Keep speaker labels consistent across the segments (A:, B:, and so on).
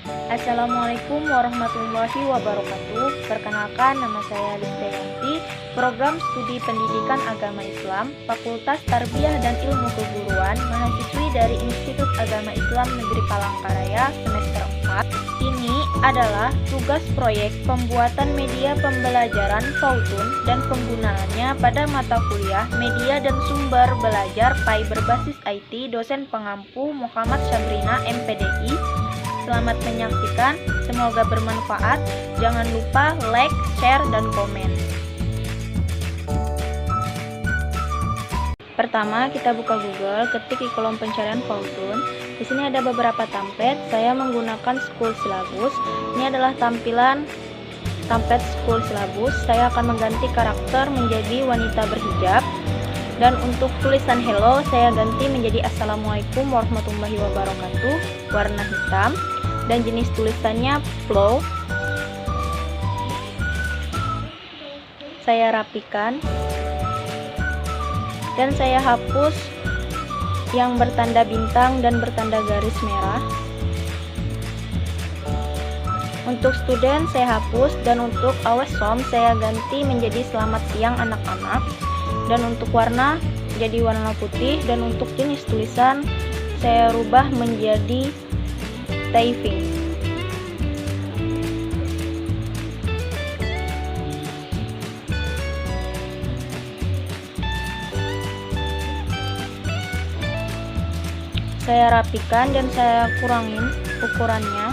A: Assalamualaikum warahmatullahi wabarakatuh. Perkenalkan, nama saya Listianti, Program Studi Pendidikan Agama Islam, Fakultas Tarbiyah dan Ilmu Keguruan, mahasiswi dari Institut Agama Islam Negeri Palangkaraya, semester 4. Ini adalah tugas proyek pembuatan media pembelajaran Fautun dan penggunaannya pada mata kuliah Media dan Sumber Belajar PAI berbasis IT, dosen pengampu Muhammad Sabrina, MPDI. Selamat menyaksikan, semoga bermanfaat. Jangan lupa like, share, dan komen. Pertama, kita buka Google, ketik di kolom pencarian Fautun. Di sini ada beberapa template. Saya menggunakan School Syllabus. Ini adalah tampilan template School Syllabus. Saya akan mengganti karakter menjadi wanita berhijab. Dan untuk tulisan hello, saya ganti menjadi Assalamualaikum warahmatullahi wabarakatuh, warna hitam. Dan jenis tulisannya flow. Saya rapikan. Dan saya hapus yang bertanda bintang dan bertanda garis merah. Untuk student saya hapus, dan untuk awesome saya ganti menjadi selamat siang anak-anak. Dan untuk warna jadi warna putih, dan untuk jenis tulisan saya rubah menjadi typing. Saya rapikan dan saya kurangin ukurannya.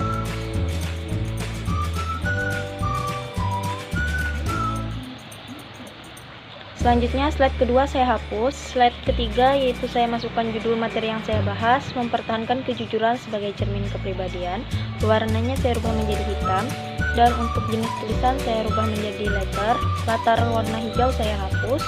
A: Selanjutnya slide kedua saya hapus. Slide ketiga yaitu saya masukkan judul materi yang saya bahas, mempertahankan kejujuran sebagai cermin kepribadian. Warnanya saya rubah menjadi hitam. Dan untuk jenis tulisan saya rubah menjadi letter. Latar warna hijau saya hapus.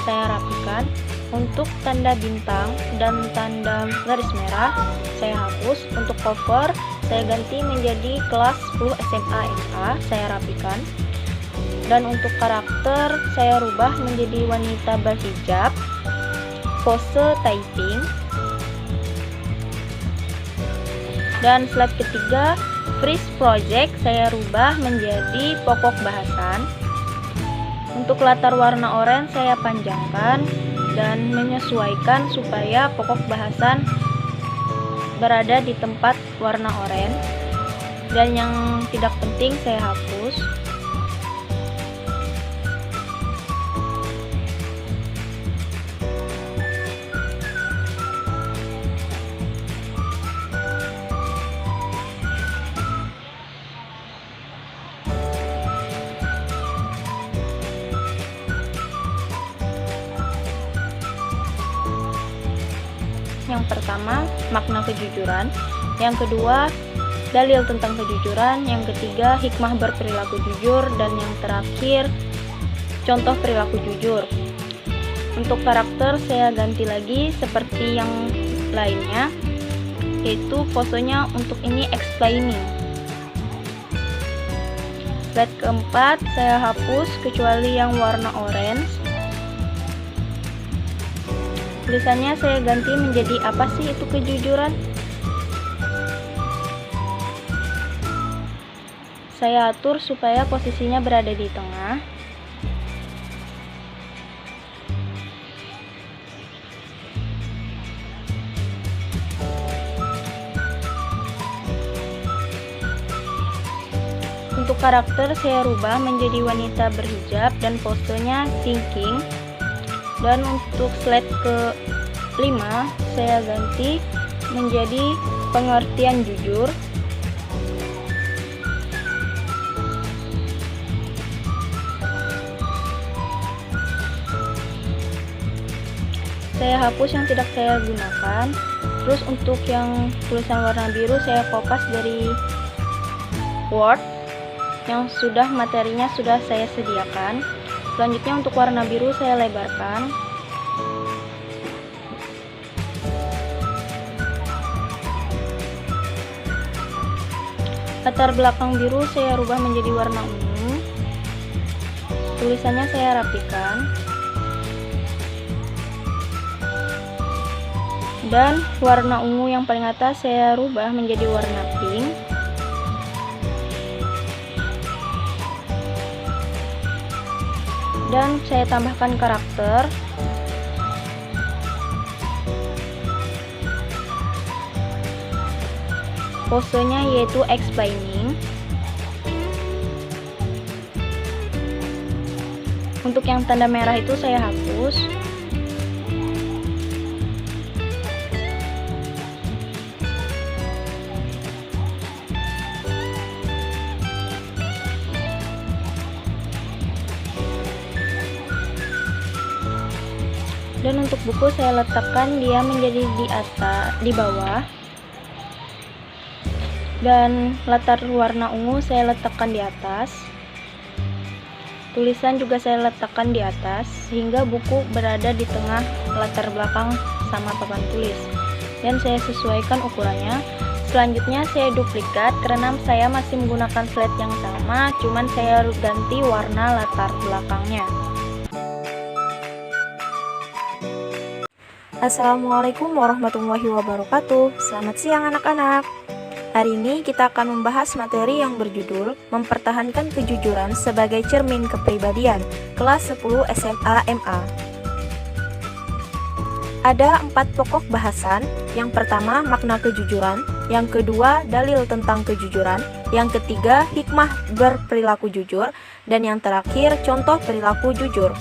A: Saya rapikan. Untuk tanda bintang dan tanda garis merah saya hapus. Untuk cover saya ganti menjadi kelas 10 SMA MA. Saya rapikan. Dan untuk karakter saya rubah menjadi wanita berhijab, pose typing. Dan slide ketiga, freeze project saya rubah menjadi pokok bahasan. Untuk latar warna oranye saya panjangkan dan menyesuaikan supaya pokok bahasan berada di tempat warna oranye. Dan yang tidak penting saya hapus. Yang pertama, makna kejujuran. Yang kedua, dalil tentang kejujuran. Yang ketiga, hikmah berperilaku jujur. Dan yang terakhir, contoh perilaku jujur. Untuk karakter saya ganti lagi seperti yang lainnya, yaitu posenya untuk ini explaining. Slide keempat saya hapus kecuali yang warna orange. Tulisannya saya ganti menjadi apa sih itu kejujuran? Saya atur supaya posisinya berada di tengah. Untuk karakter saya rubah menjadi wanita berhijab dan posenya thinking. Dan untuk slide ke-5 saya ganti menjadi pengertian jujur. Saya hapus yang tidak saya gunakan. Terus untuk yang tulisan warna biru saya kopas dari Word yang sudah materinya sudah saya sediakan. Selanjutnya untuk warna biru saya lebarkan. Latar belakang biru saya rubah menjadi warna ungu. Tulisannya saya rapikan. Dan warna ungu yang paling atas saya rubah menjadi warna pink. Dan saya tambahkan karakter. Posenya yaitu explaining. Untuk yang tanda merah itu saya hapus. Dan untuk buku saya letakkan dia menjadi di bawah. Dan latar warna ungu saya letakkan di atas. Tulisan juga saya letakkan di atas sehingga buku berada di tengah latar belakang sama papan tulis. Dan saya sesuaikan ukurannya. Selanjutnya saya duplikat karena saya masih menggunakan slide yang sama, cuman saya ganti warna latar belakangnya.
B: Assalamualaikum warahmatullahi wabarakatuh. Selamat siang anak-anak. Hari ini kita akan membahas materi yang berjudul Mempertahankan Kejujuran sebagai Cermin Kepribadian, kelas 10 SMA MA. Ada 4 pokok bahasan. Yang pertama, makna kejujuran. Yang kedua, dalil tentang kejujuran. Yang ketiga, hikmah berperilaku jujur. Dan yang terakhir, contoh perilaku jujur.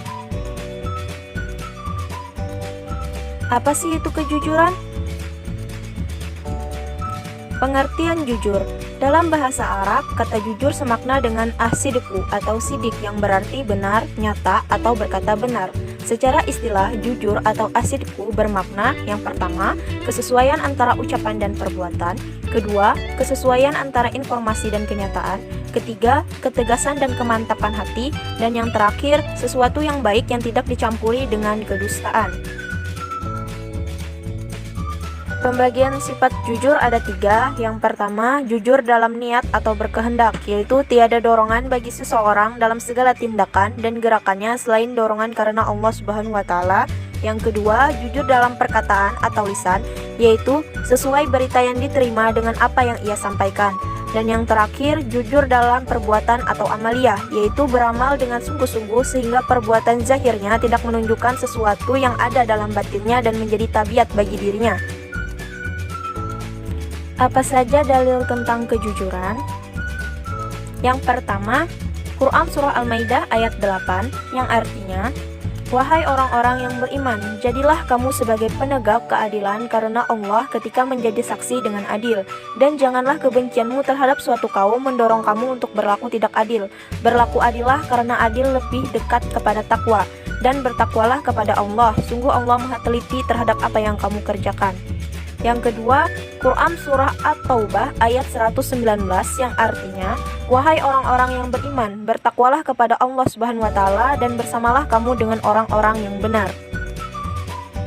B: Apa sih itu kejujuran? Pengertian jujur. Dalam bahasa Arab, kata jujur semakna dengan as-sidqu atau sidik yang berarti benar, nyata, atau berkata benar. Secara istilah, jujur atau as-sidqu bermakna yang pertama, kesesuaian antara ucapan dan perbuatan. Kedua, kesesuaian antara informasi dan kenyataan. Ketiga, ketegasan dan kemantapan hati. Dan yang terakhir, sesuatu yang baik yang tidak dicampuri dengan kedustaan. Pembagian sifat jujur ada 3. Yang pertama, jujur dalam niat atau berkehendak, yaitu tiada dorongan bagi seseorang dalam segala tindakan dan gerakannya selain dorongan karena Allah Subhanahu wa Ta'ala. Yang kedua, jujur dalam perkataan atau lisan, yaitu sesuai berita yang diterima dengan apa yang ia sampaikan. Dan yang terakhir, jujur dalam perbuatan atau amaliyah, yaitu beramal dengan sungguh-sungguh sehingga perbuatan zahirnya tidak menunjukkan sesuatu yang ada dalam batinnya dan menjadi tabiat bagi dirinya. Apa saja dalil tentang kejujuran? Yang pertama, Quran Surah Al-Maidah ayat 8 yang artinya, wahai orang-orang yang beriman, jadilah kamu sebagai penegak keadilan karena Allah ketika menjadi saksi dengan adil. Dan janganlah kebencianmu terhadap suatu kaum mendorong kamu untuk berlaku tidak adil. Berlaku adillah karena adil lebih dekat kepada takwa. Dan bertakwalah kepada Allah, sungguh Allah maha teliti terhadap apa yang kamu kerjakan. Yang kedua, Quran Surah At-Taubah ayat 119 yang artinya, wahai orang-orang yang beriman, bertakwalah kepada Allah Subhanahu wa Ta'ala dan bersamalah kamu dengan orang-orang yang benar.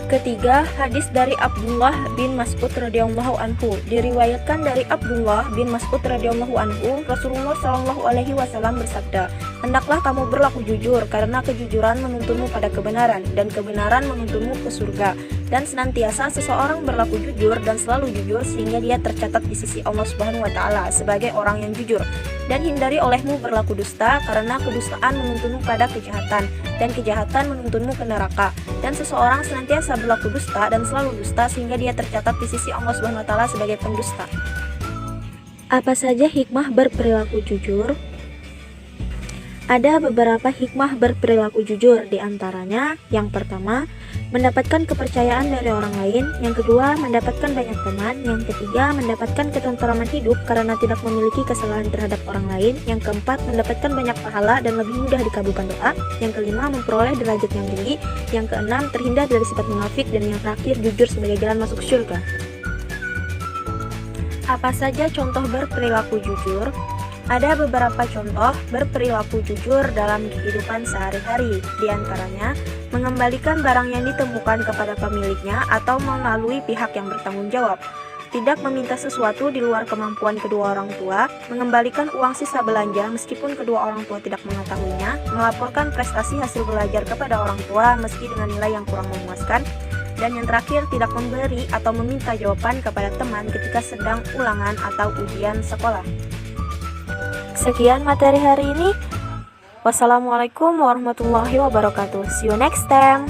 B: Ketiga, hadis dari Abdullah bin Mas'ud radhiyallahu anhu. Diriwayatkan dari Abdullah bin Mas'ud radhiyallahu anhu, Rasulullah shallallahu alaihi wasallam bersabda, hendaklah kamu berlaku jujur karena kejujuran menuntunmu pada kebenaran dan kebenaran menuntunmu ke surga. Dan senantiasa seseorang berlaku jujur dan selalu jujur sehingga dia tercatat di sisi Allah Subhanahu wa Ta'ala sebagai orang yang jujur. Dan hindari olehmu berlaku dusta karena kedustaan menuntunmu pada kejahatan dan kejahatan menuntunmu ke neraka. Dan seseorang senantiasa berlaku dusta dan selalu dusta sehingga dia tercatat di sisi Allah Subhanahu wa Ta'ala sebagai pendusta. Apa saja hikmah berperilaku jujur? Ada beberapa hikmah berperilaku jujur, di antaranya yang pertama, mendapatkan kepercayaan dari orang lain. Yang kedua, mendapatkan banyak teman. Yang ketiga, mendapatkan ketentraman hidup karena tidak memiliki kesalahan terhadap orang lain. Yang keempat, mendapatkan banyak pahala dan lebih mudah dikabulkan doa. Yang kelima, memperoleh derajat yang tinggi. Yang keenam, terhindar dari sifat munafik. Dan yang terakhir, jujur sebagai jalan masuk surga. Apa saja contoh berperilaku jujur? Ada beberapa contoh berperilaku jujur dalam kehidupan sehari-hari, di antaranya mengembalikan barang yang ditemukan kepada pemiliknya atau melalui pihak yang bertanggung jawab, tidak meminta sesuatu di luar kemampuan kedua orang tua, mengembalikan uang sisa belanja meskipun kedua orang tua tidak mengetahuinya, melaporkan prestasi hasil belajar kepada orang tua meski dengan nilai yang kurang memuaskan, dan yang terakhir tidak memberi atau meminta jawaban kepada teman ketika sedang ulangan atau ujian sekolah. Sekian materi hari ini. Wassalamualaikum warahmatullahi wabarakatuh. See you next time.